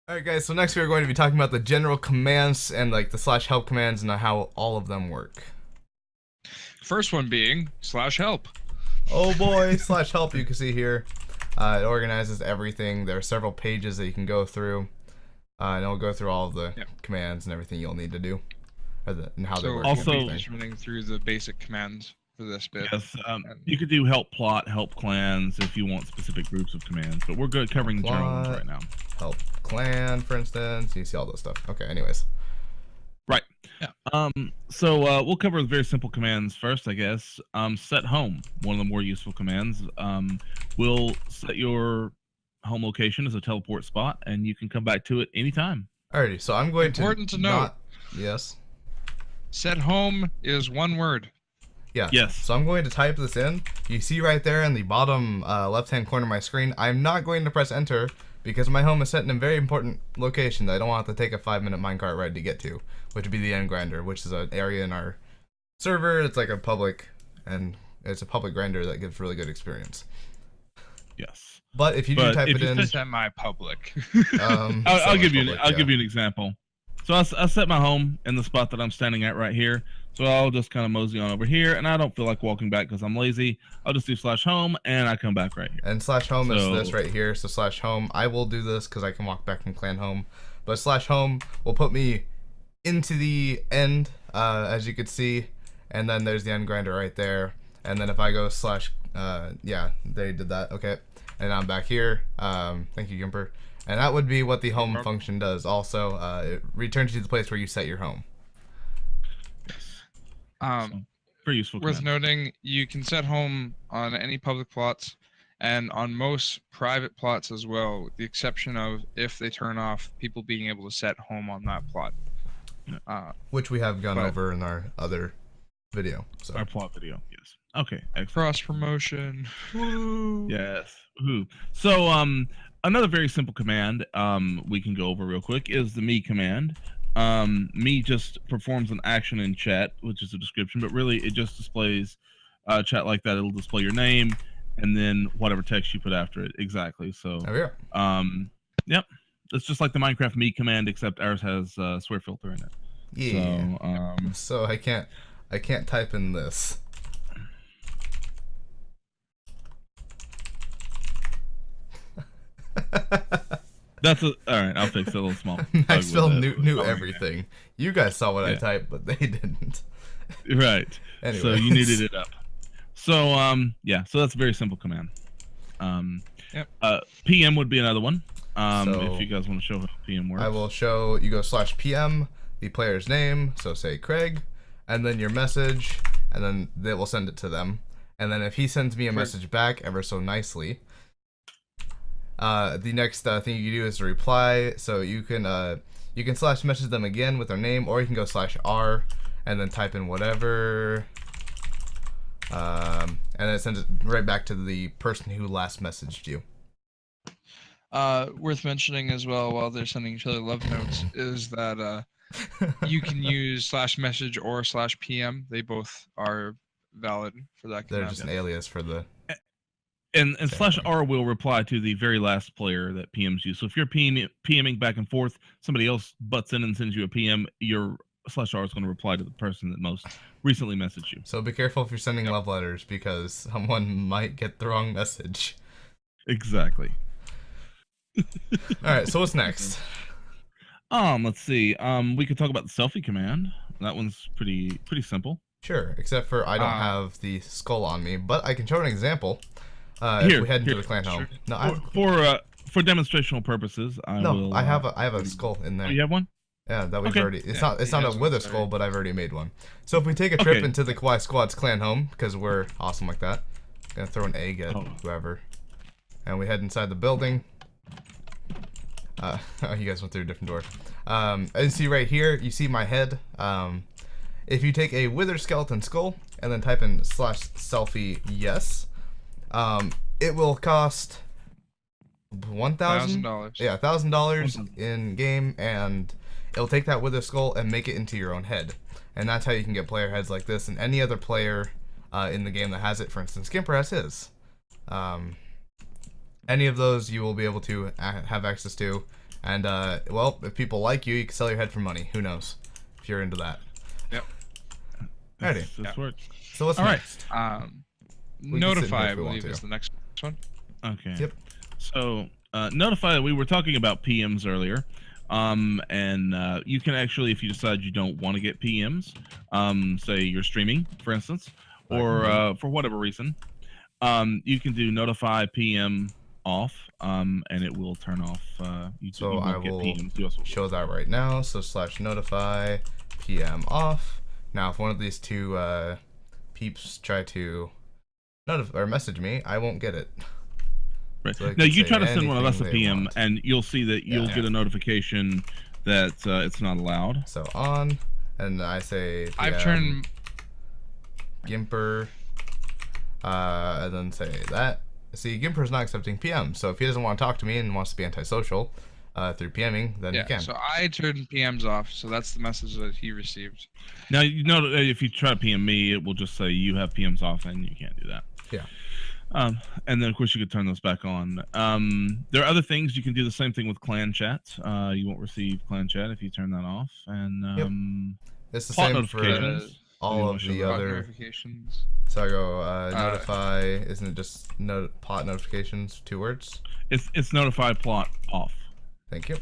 Alright guys, so next we're going to be talking about the general commands and like the slash help commands and how all of them work. First one being /help. Oh boy, slash help you can see here. It organizes everything. There are several pages that you can go through. And it'll go through all of the commands and everything you'll need to do. And how they work. Also, just running through the basic commands for this bit. Yes, you could do help plot, help clans if you want specific groups of commands, but we're good covering general ones right now. Help clan, for instance. You see all those stuff. Okay, anyways. Right. Yeah. So we'll cover very simple commands first, I guess. Set home, one of the more useful commands. Will set your home location as a teleport spot, and you can come back to it anytime. Alrighty, so I'm going Important to note. Yes. Set home is one word. Yeah. Yes. So I'm going to type this in. You see right there in the bottom left-hand corner of my screen. I'm not going to press enter because my home is set in a very important location that I don't want to take a 5-minute minecart ride to get to, which would be the end grinder, which is an area in our server. It's like a public, and it's a public grinder that gives really good experience. Yes. But if you do type it in, semi-public. I'll give you an example. So I set my home in the spot that I'm standing at right here. So I'll just kind of mosey on over here, and I don't feel like walking back because I'm lazy. I'll just do /home, and I come back right here. And /home is this right here. So /home, I will do this because I can walk back from clan home. But /home will put me into the end, as you can see, and then there's the end grinder right there. And then if I go yeah, they did that. Okay, and I'm back here. Thank you, Gimper. And that would be what the home function does. Also, it returns you to the place where you set your home. Pretty useful. Worth noting, you can set home on any public plots and on most private plots as well, with the exception of if they turn off people being able to set home on that plot. Which we have gone over in our other video. So. Our plot video, yes. Okay, excellent. Cross promotion. Woo. Yes. Woo. So another very simple command we can go over real quick is the me command. Me just performs an action in chat, which is a description, but really it just displays chat like that. It'll display your name and then whatever text you put after it. Exactly. So yep. It's just like the Minecraft me command, except ours has a swear filter in it. Yeah. So I can't type in this. All right. I'll fix it a little small. Maxwell knew everything. You guys saw what I typed, but they didn't. Right. Anyways. So you needed it up. So yeah. So that's a very simple command. PM would be another one. If you guys want to show how PM works. I will show. You go /PM, the player's name. So say Craig, and then your message, and then they will send it to them. And then if he sends me a message back ever so nicely. The next thing you can do is to reply. So you can /message them again with their name, or you can go /R and then type in whatever, and then it sends it right back to the person who last messaged you. Worth mentioning as well, while they're sending each other love notes, is that you can use /message or /PM. They both are valid for that command. They're just an alias for the. And /R will reply to the very last player that PMs you. So if you're PMing back and forth, somebody else butts in and sends you a PM, your /R is going to reply to the person that most recently messaged you. So be careful if you're sending love letters, because someone might get the wrong message. Exactly. All right. So what's next? Let's see. We could talk about the selfie command. That one's pretty simple. Sure, except for I don't have the skull on me, but I can show an example. Here, if we head into the clan home. No, for demonstrational purposes, I have a skull in there. Oh, you have one? Yeah, that we've already. It's not a wither skull, but I've already made one. So if we take a trip into the Kawaii Squad's clan home, because we're awesome like that, gonna throw an egg at whoever, and we head inside the building. Oh, you guys went through a different door. As you see right here, you see my head. If you take a wither skeleton skull and then type in /selfie yes. It will cost $1,000. Yeah, $1,000 in game, and it'll take that wither skull and make it into your own head. And that's how you can get player heads like this. And any other player in the game that has it, for instance, Gimper has his. Any of those you will be able to have access to, And well, if people like you, you can sell your head for money. Who knows? If you're into that. Yep. Alrighty. This works. So what's All right. next? Um, can sit in here Notify, I if we want believe, to. is the next one. Okay. Yep. So Notify. We were talking about PMs earlier. And you can actually, if you decide you don't want to get PMs, say you're streaming, for instance, or for whatever reason, you can do notify PM off, and it will turn off. So you I won't get will PMs. You also show that right now. So /notify PM off. Now, if one of these two peeps try to notify or message me, I won't get it. Right. So now you try to send one of us a anything they PM, want. and you'll see that you'll get a notification that it's not allowed. So on, and I say PM, I've turned. Gimper, and then say that. See, Gimper's not accepting PM, so if he doesn't want to talk to me and wants to be antisocial through PMing, then he can. So I turned PMs off, so that's the message that he received. Now you know that if you try to PM me, it will just say you have PMs off, and you can't do that. Yeah. And then of course you could turn those back on. There are other things you can do. The same thing with clan chat. You won't receive clan chat if you turn that off. And It's the plot same for notifications. all of the other. Notifications. So I go notify. Isn't it just pot notifications? 2 words. It's notify plot off. Thank you.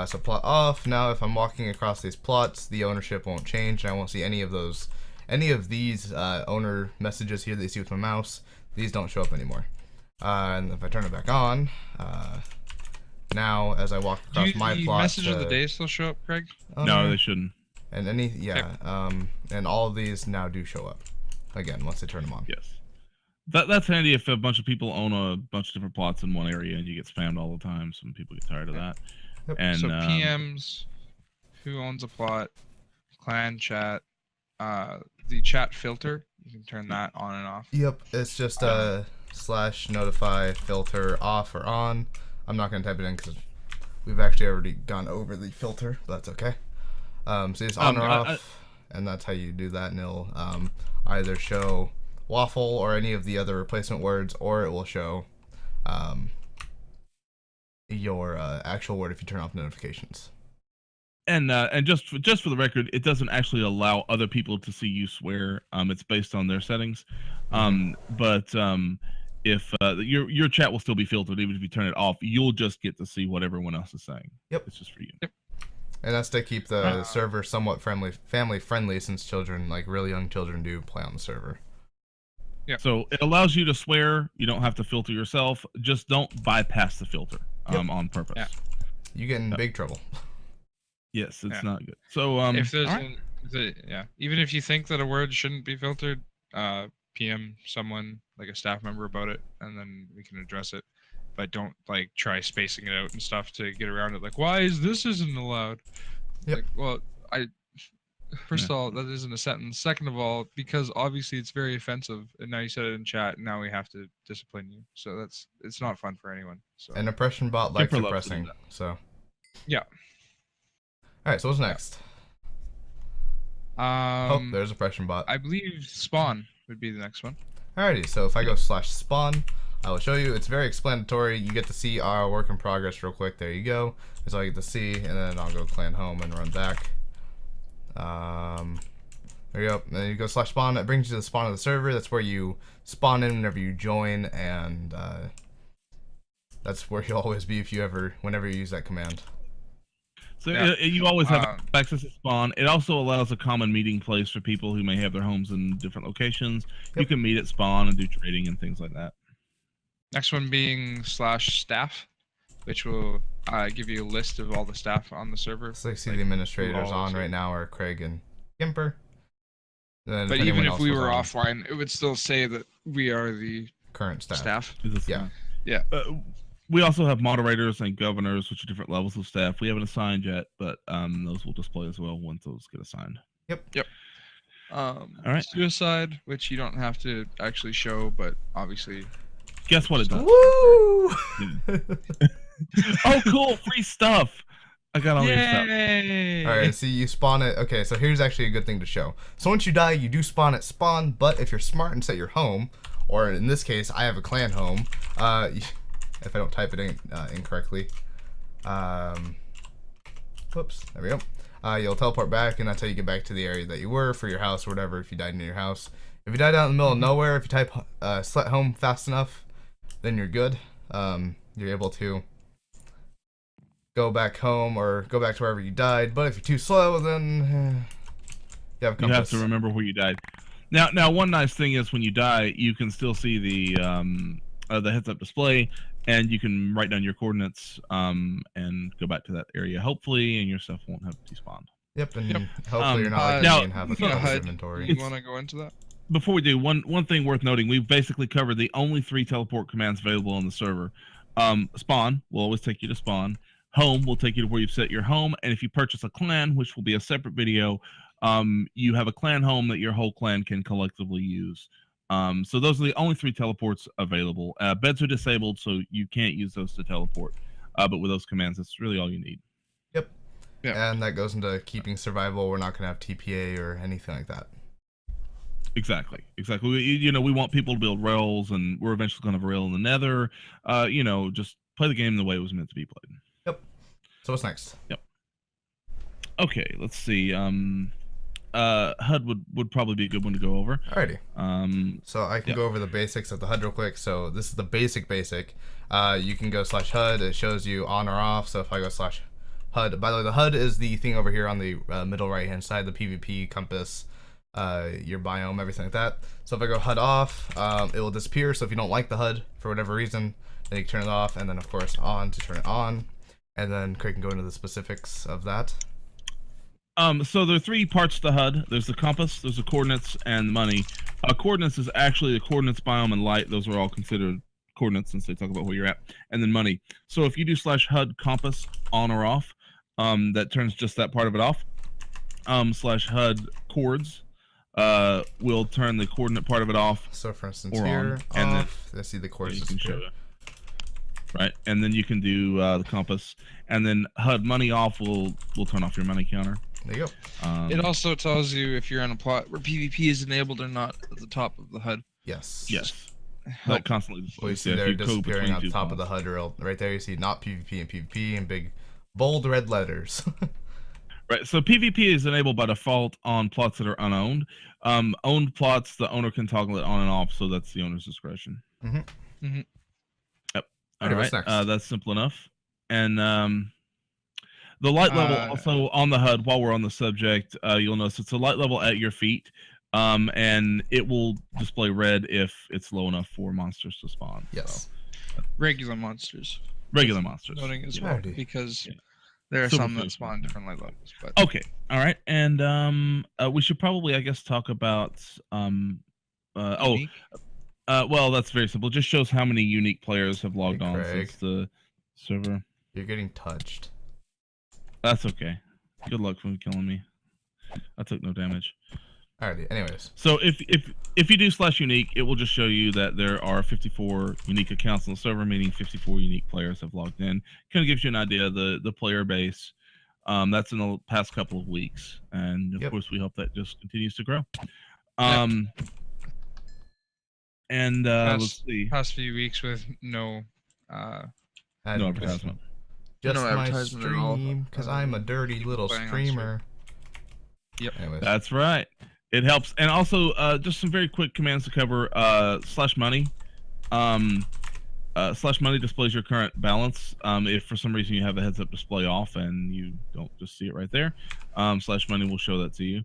So plot off. Now, if I'm walking across these plots, the ownership won't change, and I won't see any of these owner messages here that you see with my mouse. These don't show up anymore. And if I turn it back on, now as I walk across my the plot, message of the day still show up, Craig? No, they shouldn't. And and all of these now do show up again once I turn them on. Yes. That's handy if a bunch of people own a bunch of different plots in one area and you get spammed all the time. Some people get tired of that. Yep. And So PMs, who owns a plot, clan chat, the chat filter, you can turn that on and off. Yep, it's just /notify filter off or on. I'm not gonna type it in because we've actually already gone over the filter, but that's okay. So it's on or off, and that's how you do that. And it'll either show waffle or any of the other replacement words, or it will show your actual word if you turn off notifications. And just for the record, it doesn't actually allow other people to see you swear. It's based on their settings. But if your chat will still be filtered, even if you turn it off, you'll just get to see what everyone else is saying. Yep. It's just for you. Yep. And that's to keep the server somewhat family friendly, since children, like really young children, do play on the server. Yeah. So it allows you to swear. You don't have to filter yourself. Just don't bypass the filter on purpose. Yeah. You get in big trouble. Yes, it's not good. So if there's even if you think that a word shouldn't be filtered, PM someone like a staff member about it, and then we can address it. But don't like try spacing it out and stuff to get around it. Like, why is this isn't allowed? Yep. Like, well, first of all, that isn't a sentence. Second of all, because obviously it's very offensive, and now you said it in chat, and now we have to discipline you. So it's not fun for anyone. So An oppression bot likes Kipper loves to do oppressing. that. So. yeah. All right. So what's next? There's oppression bot. I believe spawn would be the next one. Alrighty, so if I go /spawn, I will show you. It's very explanatory. You get to see our work in progress real quick. There you go. That's all you get to see, and then I'll go clan home and run back. There you go. And then you go /spawn. It brings you to the spawn of the server. That's where you spawn in whenever you join, and that's where you'll always be whenever you use that command. So you always have access to spawn. It also allows a common meeting place for people who may have their homes in different locations. You can meet at spawn and do trading and things like that. Next one being /staff, which will give you a list of all the staff on the server. So you see the administrators on right now are Craig and Gimper. Then but even if we were offline, it would still say that we are the current staff. Yeah. We also have moderators and governors, which are different levels of staff. We haven't assigned yet, but those will display as well once those get assigned. Yep. All right. Suicide, which you don't have to actually show, but obviously. Guess what it does? Woo! Oh, cool! Free stuff. I got all your stuff. All right. See, you spawn it. Okay, so here's actually a good thing to show. So once you die, you do spawn at spawn. But if you're smart and set your home, or in this case, I have a clan home. If I don't type it in incorrectly, Whoops, there we go. You'll teleport back, and that's how you get back to the area that you were for your house or whatever if you died in your house. If you died out in the middle of nowhere, if you type "slet home" fast enough, then you're good. You're able to go back home or go back to wherever you died. But if you're too slow, then you have a compass. You have to remember where you died. Now, one nice thing is when you die, you can still see the heads-up display, and you can write down your coordinates and go back to that area, hopefully, and your stuff won't have despawned. Yep, and hopefully you're not like me and have a full inventory. You want to go into that? Before we do, one thing worth noting, we've basically covered the only 3 teleport commands available on the server. Spawn will always take you to spawn. Home will take you to where you've set your home, and if you purchase a clan, which will be a separate video, you have a clan home that your whole clan can collectively use. So those are the only 3 teleports available. Beds are disabled, so you can't use those to teleport. But with those commands, that's really all you need. Yep. Yeah. And that goes into keeping survival. We're not going to have TPA or anything like that. Exactly. We want people to build rails, and we're eventually going to have a rail in the nether. Just play the game the way it was meant to be played. Yep. So what's next? Yep. Okay, let's see. HUD would probably be a good one to go over. Alrighty. So I can go over the basics of the HUD real quick. So this is the basic. You can go /HUD. It shows you on or off. So if I go /HUD, by the way, the HUD is the thing over here on the middle right hand side, the PvP compass, your biome, everything like that. So if I go HUD off, it will disappear. So if you don't like the HUD for whatever reason, then you can turn it off, and then of course on to turn it on, and then Craig can go into the specifics of that. So there are 3 parts to the HUD. There's the compass, there's the coordinates, and the money. Coordinates is actually the coordinates, biome, and light. Those are all considered coordinates since they talk about where you're at. And then money. So if you do /HUD compass on or off, that turns just that part of it off. /HUD chords will turn the coordinate part of it off. So for instance here, and then let's see the chords. Right, and then you can do the compass, and then HUD money off will turn off your money counter. There you go. It also tells you if you're on a plot where PvP is enabled or not at the top of the HUD. Yes. That constantly. Well, you see there disappearing on top of the HUD right there. You see not PvP and PvP in big, bold red letters. Right. So PvP is enabled by default on plots that are unowned. Owned plots, the owner can toggle it on and off, so that's the owner's discretion. Yep. All right. That's simple enough. And the light level also on the HUD, while we're on the subject, you'll notice it's a light level at your feet, and it will display red if it's low enough for monsters to spawn. Yes. So, regular monsters. Noting as well, because there are some that spawn different light levels. But okay. All right. And we should probably, I guess, talk about well, that's very simple. It just shows how many unique players have logged on since the server. You're getting touched. That's okay. Good luck from killing me. I took no damage. Alrighty. Anyways. So if you do /unique, it will just show you that there are 54 unique accounts on the server, meaning 54 unique players have logged in. Kind of gives you an idea of the player base. That's in the past couple of weeks, and of course we hope that just continues to grow. And let's see. Past few weeks with no advertisement. Just my stream, because I'm a dirty little streamer. Yep. Anyways. That's right. It helps. And also, just some very quick commands to cover. /money. /money displays your current balance. If for some reason you have a heads-up display off and you don't just see it right there, /money will show that to you.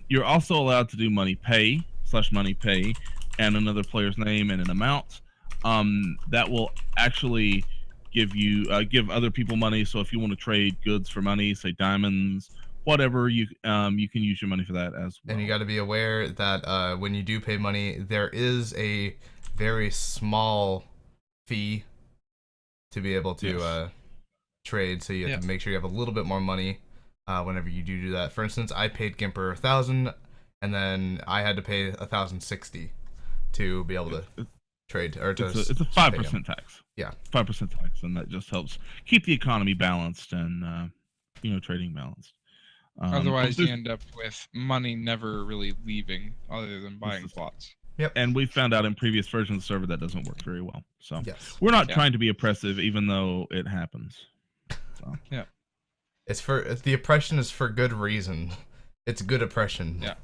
You're also allowed to do money pay, /money pay, and another player's name and an amount. That will actually give other people money. So if you want to trade goods for money, say diamonds, whatever, you can use your money for that as well. And you got to be aware that when you do pay money, there is a very small fee to be able to trade. So you have to make sure you have a little bit more money whenever you do that. For instance, I paid Gimper 1,000, and then I had to pay 1,060 to be able to trade. Or to it's a 5% tax. Yeah, 5% tax, and that just helps keep the economy balanced and trading balanced. Otherwise, you end up with money never really leaving, other than buying plots. Yep. And we found out in previous versions of the server that doesn't work very well. So we're not trying to be oppressive, even though it happens. So. Yeah. The oppression is for good reason. It's good oppression. Yeah.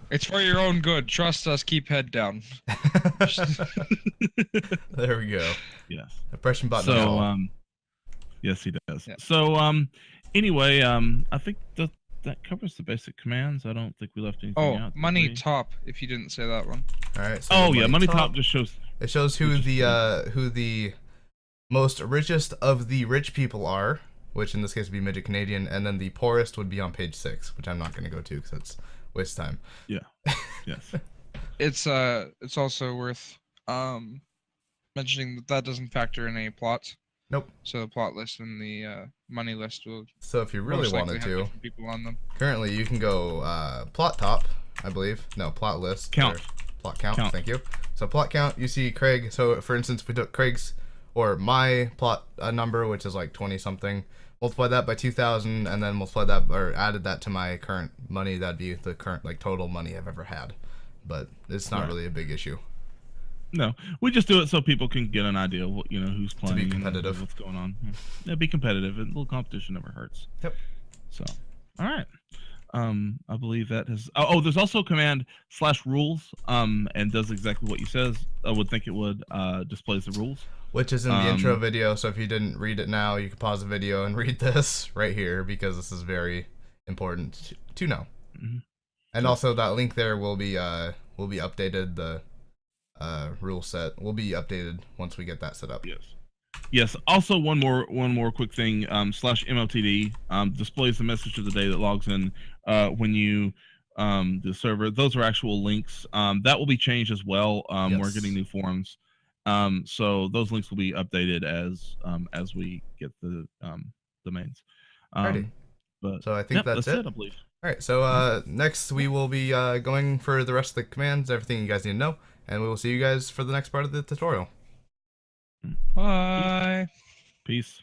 It's for your own good. Trust us. Keep head down. There we go. Yes. Oppression button. So yes, he does. Yeah. So anyway, I think that covers the basic commands. I don't think we left anything out. Money top. If you didn't say that one. All right. So money top just shows. It shows who the most richest of the rich people are, which in this case would be Midget Canadian, and then the poorest would be on page 6, which I'm not going to go to because it's waste time. Yeah. Yes. It's also worth mentioning that doesn't factor in any plots. Nope. So the plot list and the money list will. So if you really wanted to, different people on them. Currently you can go plot top, I believe. No, plot list. Count. Plot count. Thank you. So plot count, you see Craig. So for instance, if we took Craig's or my plot number, which is like 20 something, multiply that by 2,000, and then multiply that or added that to my current money. That'd be the current like total money I've ever had. But it's not really a big issue. No, we just do it so people can get an idea, who's playing, to be competitive, and what's going on. Yeah, be competitive. A little competition never hurts. Yep. So, all right. I believe that has. Oh, there's also a command /rules. And does exactly what you says. I would think it would. Displays the rules. Which is in the intro video. So if you didn't read it now, you can pause the video and read this right here because this is very important to know. Mm-hmm. And also that link there will be updated. The rule set will be updated once we get that set up. Yes. Also, one more quick thing. /MLTD displays the message of the day that logs in when you the server. Those are actual links. That will be changed as well. Yes. We're getting new forums. So those links will be updated as we get the domains. But so I think that's it. I believe. All right. So next we will be going for the rest of the commands, everything you guys need to know, and we will see you guys for the next part of the tutorial. Bye. Peace.